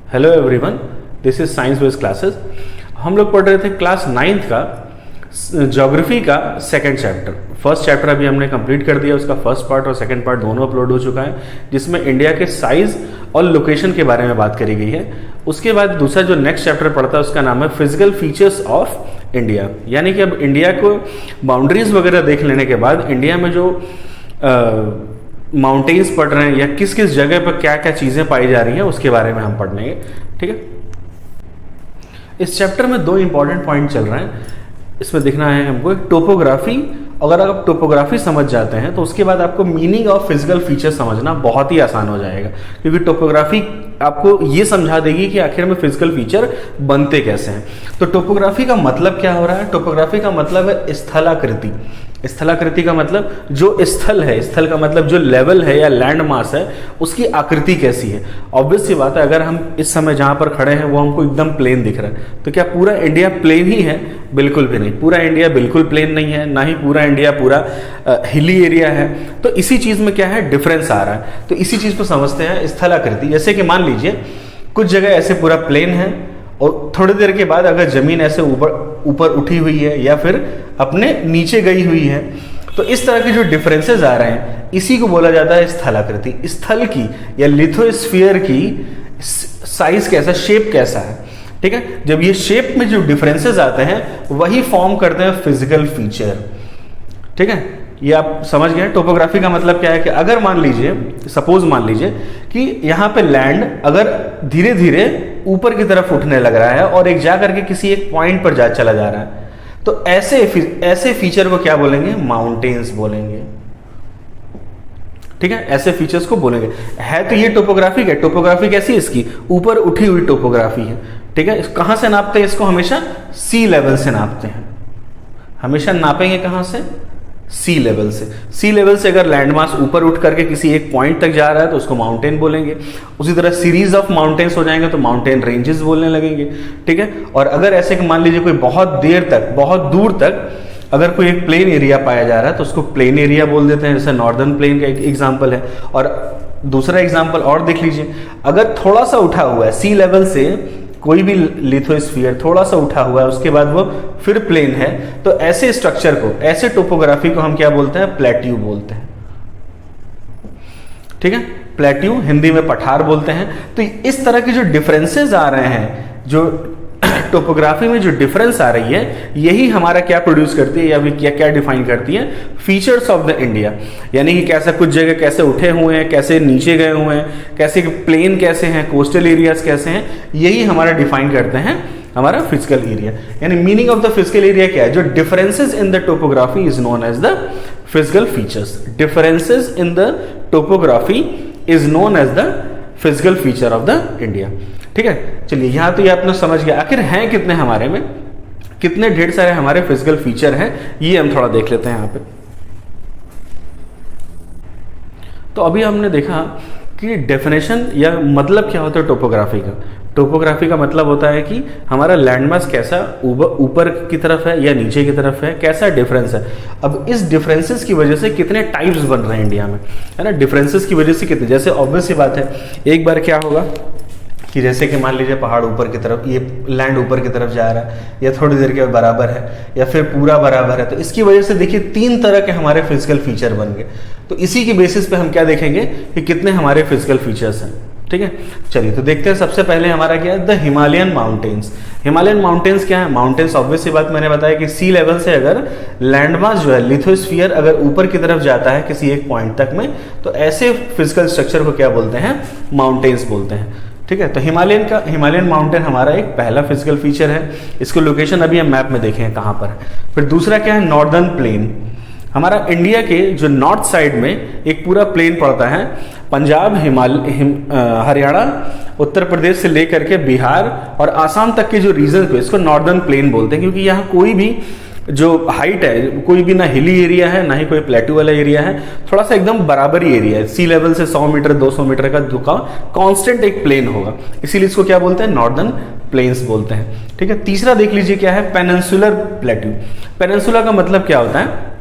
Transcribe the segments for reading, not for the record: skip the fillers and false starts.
Hello everyone, this is science based classes. हम लोग पढ़ रहे थे क्लास 9th का ज्योग्राफी का सेकंड चैप्टर। फर्स्ट चैप्टर अभी हमने कंप्लीट कर दिया, उसका फर्स्ट पार्ट और सेकंड पार्ट दोनों अपलोड हो चुका है, जिसमें इंडिया के साइज और लोकेशन के बारे में बात करी गई है। उसके बाद दूसरा जो नेक्स्ट चैप्टर पढ़ता है उसका नाम है फिजिकल फीचर्स ऑफ इंडिया, यानी कि अब इंडिया को बाउंड्रीज वगैरह देख लेने के बाद इंडिया में जो माउंटेन्स पढ़ रहे हैं या किस किस जगह पर क्या क्या चीज़ें पाई जा रही हैं उसके बारे में हम पढ़नेंगे। ठीक है, इस चैप्टर में दो इंपॉर्टेंट पॉइंट चल रहे हैं। इसमें देखना है हमको एक टोपोग्राफी। अगर आप टोपोग्राफी समझ जाते हैं तो उसके बाद आपको मीनिंग ऑफ फिजिकल फीचर समझना बहुत ही आसान हो जाएगा, क्योंकि टोपोग्राफी आपको ये समझा देगी कि आखिर में फिजिकल फीचर बनते कैसे हैं। तो टोपोग्राफी का मतलब क्या हो रहा है? टोपोग्राफी का मतलब है स्थलाकृति। स्थलाकृति का मतलब जो स्थल है, स्थल का मतलब जो लेवल है या लैंड मास है, उसकी आकृति कैसी है। ऑब्वियस सी बात है, अगर हम इस समय जहाँ पर खड़े हैं वो हमको एकदम प्लेन दिख रहा है, तो क्या पूरा इंडिया प्लेन ही है? बिल्कुल भी नहीं, पूरा इंडिया बिल्कुल प्लेन नहीं है, ना ही पूरा इंडिया पूरा हिली एरिया है। तो इसी चीज़ में क्या है, डिफरेंस आ रहा है। तो इसी चीज़ को समझते हैं स्थलाकृति। जैसे कि मान लीजिए कुछ जगह ऐसे पूरा प्लेन है और थोड़ी देर के बाद अगर जमीन ऐसे ऊपर उठी हुई है या फिर अपने नीचे गई हुई है, तो इस तरह के जो डिफरेंसेस आ रहे हैं इसी को बोला जाता है स्थलाकृति। स्थल की या लिथोस्फीयर की साइज कैसा, शेप कैसा है। ठीक है, जब ये शेप में जो डिफरेंसेस आते हैं वही फॉर्म करते हैं फिजिकल फीचर। ठीक है, ये आप समझ गए। टोपोग्राफी का मतलब क्या है कि अगर मान लीजिए, सपोज मान लीजिए कि यहाँ पे लैंड अगर धीरे धीरे ऊपर की तरफ उठने लग रहा है और एक जा करके किसी एक पॉइंट पर चला जा रहा है, तो ऐसे फीचर को क्या बोलेंगे? माउंटेन्स बोलेंगे। ठीक है, ऐसे फीचर्स को बोलेंगे। है तो ये टोपोग्राफी है। टोपोग्राफी कैसी है? इसकी ऊपर उठी हुई टोपोग्राफी है। ठीक है, कहां से नापते हैं इसको? हमेशा सी लेवल से नापते हैं। हमेशा नापेंगे कहां से? सी लेवल से। सी लेवल से अगर लैंडमास ऊपर उठ करके किसी एक पॉइंट तक जा रहा है तो उसको माउंटेन बोलेंगे। उसी तरह सीरीज ऑफ माउंटेन्स हो जाएंगे तो माउंटेन रेंजेस बोलने लगेंगे। ठीक है, और अगर ऐसे कि मान लीजिए कोई बहुत देर तक, बहुत दूर तक अगर कोई एक प्लेन एरिया पाया जा रहा है तो उसको प्लेन एरिया बोल देते हैं। जैसे नॉर्दर्न प्लेन का एक एग्जाम्पल है। और दूसरा एग्जाम्पल और देख लीजिए, अगर थोड़ा सा उठा हुआ है सी लेवल से, कोई भी लिथोस्फीयर थोड़ा सा उठा हुआ है, उसके बाद वो फिर प्लेन है, तो ऐसे स्ट्रक्चर को, ऐसे टोपोग्राफी को हम क्या बोलते हैं? प्लेट्यू बोलते हैं। ठीक है, प्लेट्यू, हिंदी में पठार बोलते हैं। तो इस तरह के जो डिफरेंसेस आ रहे हैं, जो टोपोग्राफी में जो डिफरेंस आ रही है, यही हमारा क्या प्रोड्यूस करती है या क्या क्या डिफाइन करती है? Features of the India. यानी कि कैसा कुछ जगह कैसे उठे हुए हैं, कैसे नीचे गए हुए हैं, कैसे प्लेन कैसे हैं, कोस्टल एरियाज कैसे हैं, यही हमारा डिफाइन करते हैं हमारा फिजिकल एरिया। यानी meaning of the physical area क्या है? जो differences in the topography is known as the physical features. Differences in the topography is known as the physical feature of the India. ठीक है, चलिए यहां तो ये आपने समझ गया। आखिर हैं कितने हमारे में, कितने ढेर सारे हमारे फिजिकल फीचर हैं, ये हम थोड़ा देख लेते हैं यहां पे। तो अभी हमने देखा कि डेफिनेशन या मतलब क्या होता है टोपोग्राफी का। टोपोग्राफी का मतलब होता है कि हमारा लैंडमास कैसा ऊपर की तरफ है या नीचे की तरफ है, कैसा डिफरेंस है। अब इस डिफरेंसेस की वजह से कितने टाइप्स बन रहे हैं इंडिया में, है ना। डिफरेंसेस की वजह से कितने, जैसे ऑब्वियस सी बात है, एक बार क्या होगा कि जैसे कि मान लीजिए पहाड़ ऊपर की तरफ, ये लैंड ऊपर की तरफ जा रहा है, या थोड़ी देर के बराबर है या फिर पूरा बराबर है, तो इसकी वजह से देखिए 3 तरह के हमारे फिजिकल फीचर बन गए। तो इसी की बेसिस पे हम क्या देखेंगे कि कितने हमारे फिजिकल फीचर्स हैं। ठीक है, चलिए तो देखते हैं। सबसे पहले हमारा क्या है? The Himalayan mountains. Himalayan mountains क्या है? माउंटेन्स ऑब्वियस सी बात मैंने बताया कि सी लेवल से अगर लैंडमास जो है, लिथोस्फीयर अगर ऊपर की तरफ जाता है किसी एक पॉइंट तक में, तो ऐसे फिजिकल स्ट्रक्चर को क्या बोलते हैं? माउंटेन्स बोलते हैं। ठीक है, तो हिमालयन माउंटेन हमारा एक पहला फिजिकल फीचर है। इसको लोकेशन अभी हम मैप में देखें कहाँ पर है। फिर दूसरा क्या है? Northern plain. हमारा इंडिया के जो नॉर्थ साइड में एक पूरा प्लेन पड़ता है, पंजाब, हरियाणा, उत्तर प्रदेश से लेकर के बिहार और आसाम तक के जो रीजन को, इसको नॉर्दर्न प्लेन बोलते हैं, क्योंकि यहाँ कोई भी जो हाइट है, कोई भी ना हिली एरिया है ना ही कोई प्लेट्यू वाला एरिया है, थोड़ा सा एकदम बराबर ही एरिया है। सी लेवल से 100 मीटर 200 मीटर का दुका कांस्टेंट एक प्लेन होगा, इसीलिए इसको क्या बोलते हैं? नॉर्दर्न प्लेन्स बोलते हैं। ठीक है, तीसरा देख लीजिए क्या है? Peninsular plateau. पेनिनसुला का मतलब क्या होता है?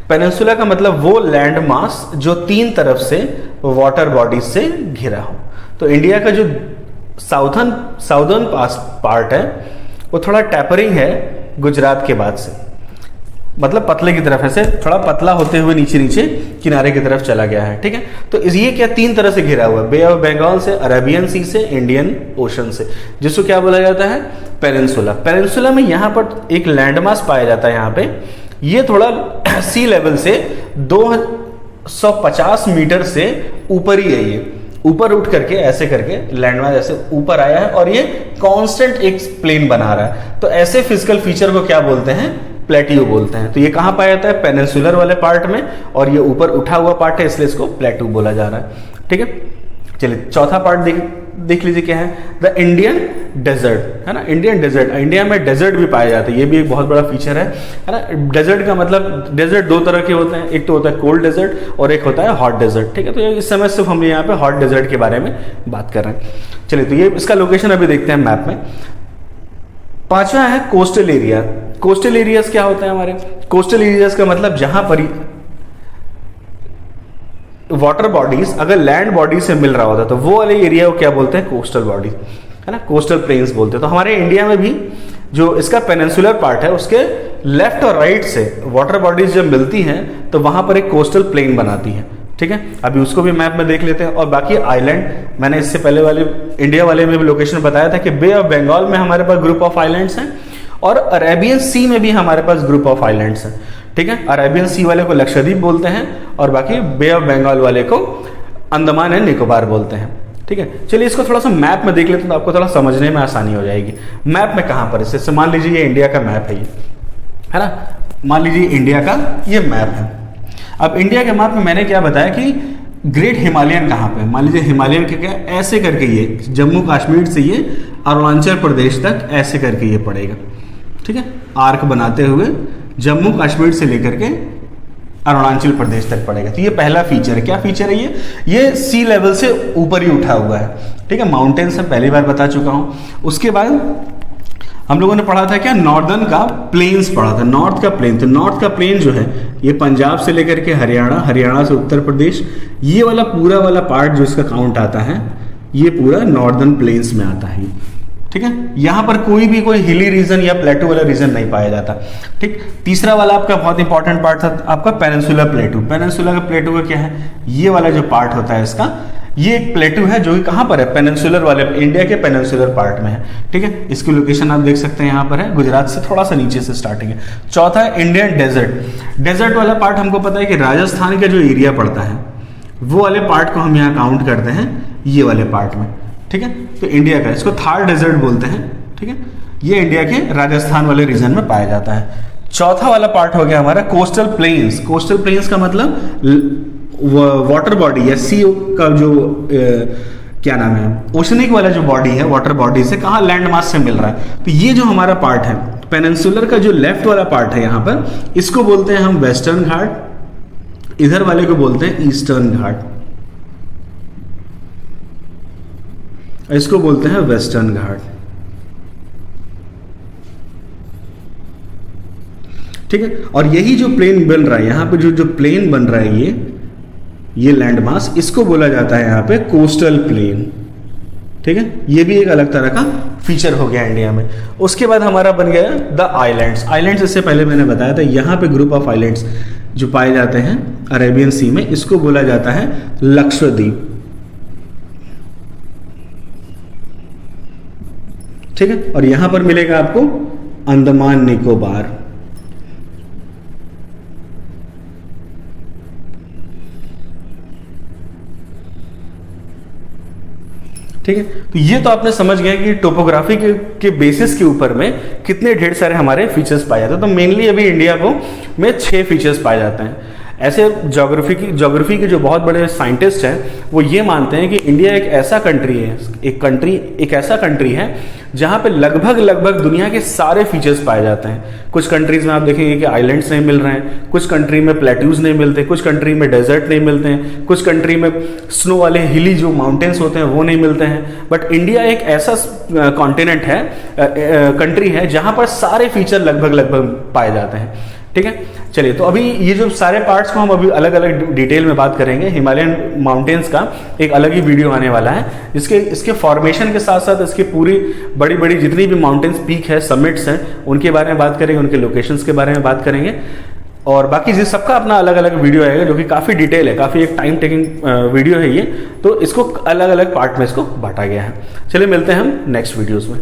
पेनिनसुला का मतलब वो लैंड मास जो 3 तरफ से वाटर बॉडीज से घिरा हो। तो इंडिया का जो साउथर्न साउदर्न पार्ट है वो थोड़ा टैपरिंग है गुजरात के बाद से, मतलब पतले की तरफ ऐसे थोड़ा पतला होते हुए नीचे नीचे किनारे की तरफ चला गया है, ठीक है। तो ये क्या तीन तरह से घिरा हुआ है, बे ऑफ बंगाल से, अरेबियन सी से, इंडियन ओशन से, जिसको क्या बोला जाता है, पेनिनसुला। पेनिनसुला में यहाँ पर एक लैंडमास पाया जाता है, यहाँ पे ये थोड़ा सी लेवल से 250 मीटर से ऊपर ही है, ये ऊपर उठ करके ऐसे करके लैंडमास ऐसे ऊपर आया है और ये कांस्टेंट एक प्लेन बना रहा है। तो ऐसे फिजिकल फीचर को क्या बोलते हैं, प्लेट्यू बोलते हैं। तो ये कहां पाया जाता है, पेनिनसुलर वाले पार्ट में, और ये ऊपर उठा हुआ पार्ट है इसलिए इसको प्लेट्यू बोला जा रहा है, ठीक है। चलिए चौथा पार्ट देख लीजिए क्या है, द इंडियन डेजर्ट, है ना। इंडियन डेजर्ट, इंडिया में डेजर्ट भी पाया जाता है, ये भी एक बहुत बड़ा फीचर है ना। डेजर्ट का मतलब, डेजर्ट दो तरह के होते हैं, एक तो होता है कोल्ड डेजर्ट और एक होता है हॉट डेजर्ट, ठीक है। तो इस समय सिर्फ हम यहाँ पे हॉट डेजर्ट के बारे में बात कर रहे हैं। चलिए तो ये इसका लोकेशन अभी देखते हैं मैप में। पांचवा है कोस्टल एरिया। कोस्टल एरियाज क्या होते हैं हमारे, कोस्टल एरियाज का मतलब जहां पर वाटर बॉडीज अगर लैंड बॉडी से मिल रहा होता है तो वो वाले एरिया को क्या बोलते हैं, कोस्टल बॉडी, है ना, कोस्टल प्लेन्स बोलते हैं। तो हमारे इंडिया में भी जो इसका पेनिनसुलर पार्ट है उसके लेफ्ट और राइट से वाटर बॉडीज जब मिलती हैं तो वहां पर एक कोस्टल प्लेन बनाती है, ठीक है। अभी उसको भी मैप में देख लेते हैं। और बाकी आइलैंड, मैंने इससे पहले वाले इंडिया वाले में भी लोकेशन बताया था कि बे ऑफ बंगाल में हमारे पास ग्रुप ऑफ आइलैंड्स हैं और अरेबियन सी में भी हमारे पास ग्रुप ऑफ आइलैंड्स हैं, ठीक है। अरेबियन सी वाले को लक्षद्वीप बोलते हैं और बाकी बे ऑफ बंगाल वाले को अंडमान एंड निकोबार बोलते हैं, ठीक है। चलिए इसको थोड़ा सा मैप में देख लेते हैं तो आपको थोड़ा समझने में आसानी हो जाएगी। मैप में कहां पर, इससे मान लीजिए ये इंडिया का मैप है, ये है ना, मान लीजिए इंडिया का ये मैप है। अब इंडिया के मैप में मैंने क्या बताया कि ग्रेट हिमालयन कहाँ पे, मान लीजिए हिमालयन के क्या ऐसे करके ये जम्मू कश्मीर से ये अरुणाचल प्रदेश तक ऐसे करके ये पड़ेगा, ठीक है। आर्क बनाते हुए जम्मू कश्मीर से लेकर के अरुणाचल प्रदेश तक पड़ेगा। तो ये पहला फीचर है। क्या फीचर है ये सी लेवल से ऊपर ही उठा हुआ है, ठीक है। माउंटेन्स मैं पहली बार बता चुका हूं। उसके बाद हम लोगों ने पढ़ा था क्या, नॉर्दर्न का प्लेन्स पढ़ा था, नॉर्थ का प्लेन। तो नॉर्थ का प्लेन जो है ये पंजाब से लेकर के हरियाणा, हरियाणा से उत्तर प्रदेश, ये वाला पूरा वाला पार्ट जो इसका काउंट आता है ये पूरा नॉर्दर्न प्लेन्स में आता है, ठीक है। यहां पर कोई हिली रीजन या प्लेटू वाला रीजन नहीं पाया जाता, ठीक। तीसरा वाला आपका बहुत इंपॉर्टेंट पार्ट था आपका पेनिनसुला प्लेटू। पेनिनसुला का प्लेटू का क्या है, ये वाला जो पार्ट होता है इसका, ये एक प्लेटू है जो कि कहां पर है, पेनिनसुलर वाले, इंडिया के पेनिनसुलर पार्ट में है, ठीक है। इसकी लोकेशन आप देख सकते हैं, यहां पर है, गुजरात से थोड़ा सा नीचे से स्टार्टिंग है। चौथा है इंडियन डेजर्ट। डेजर्ट वाला पार्ट हमको पता है कि राजस्थान का जो एरिया पड़ता है वो वाले पार्ट को हम यहाँ काउंट करते हैं ये वाले पार्ट में, ठीक है। तो इंडिया का इसको थार डेजर्ट बोलते हैं, ठीक है। ये इंडिया के राजस्थान वाले रीजन में पाया जाता है। चौथा वाला पार्ट हो गया हमारा कोस्टल प्लेन्स। कोस्टल प्लेन्स का मतलब वाटर बॉडी या सी का जो क्या नाम है, ओशनिक वाला जो बॉडी है, वाटर बॉडी से कहाँ लैंड मास से मिल रहा है। तो ये जो हमारा पार्ट है पेनिनसुलर का जो लेफ्ट वाला पार्ट है यहाँ पर, इसको बोलते हैं हम वेस्टर्न घाट, इधर वाले को बोलते हैं ईस्टर्न घाट, इसको बोलते हैं वेस्टर्न घाट, ठीक है। और यही जो प्लेन बन रहा है यहाँ पे, जो प्लेन बन रहा है ये लैंड मास, इसको बोला जाता है यहाँ पे कोस्टल प्लेन, ठीक है। ये भी एक अलग तरह का फीचर हो गया इंडिया में। उसके बाद हमारा बन गया द आइलैंड्स। आइलैंड्स इससे पहले मैंने बताया था, यहाँ पे ग्रुप ऑफ आइलैंड्स जो पाए जाते हैं अरेबियन सी में, इसको बोला जाता है लक्षद्वीप, ठीक है। और यहां पर मिलेगा आपको अंडमान निकोबार, ठीक है। तो ये तो आपने समझ गया कि टोपोग्राफी के बेसिस के ऊपर में कितने ढेर सारे हमारे फीचर्स पाए जाते हैं। तो मेनली अभी इंडिया को में 6 फीचर्स पाए जाते हैं। ऐसे ज्योग्राफी के जो बहुत बड़े साइंटिस्ट हैं वो ये मानते हैं कि इंडिया एक ऐसा कंट्री है, एक ऐसा कंट्री है जहाँ पे लगभग दुनिया के सारे फीचर्स पाए जाते हैं। कुछ कंट्रीज में आप देखेंगे कि आइलैंड्स नहीं मिल रहे हैं, कुछ कंट्री में प्लेट्यूज नहीं मिलते, कुछ कंट्री में डेजर्ट नहीं मिलते हैं, कुछ कंट्री में स्नो वाले हिली जो माउंटेन्स होते हैं वो नहीं मिलते हैं। बट इंडिया एक ऐसा कॉन्टिनेंट है, कंट्री है जहाँ पर सारे फीचर लगभग पाए जाते हैं। ठीक है। चलिए, तो अभी ये जो सारे पार्ट्स को हम अभी अलग अलग डिटेल में बात करेंगे। हिमालयन माउंटेन्स का एक अलग ही वीडियो आने वाला है, इसके फॉर्मेशन के साथ साथ इसकी पूरी बड़ी बड़ी जितनी भी माउंटेन्स पीक है, समिट्स हैं, उनके बारे में बात करेंगे, उनके लोकेशंस के बारे में बात करेंगे, और बाकी जिस सबका अपना अलग अलग वीडियो आएगा जो कि काफ़ी डिटेल है, काफ़ी एक टाइम टेकिंग वीडियो है ये, तो इसको अलग अलग पार्ट में इसको बांटा गया है। चलिए मिलते हैं हम नेक्स्ट वीडियोज़ में।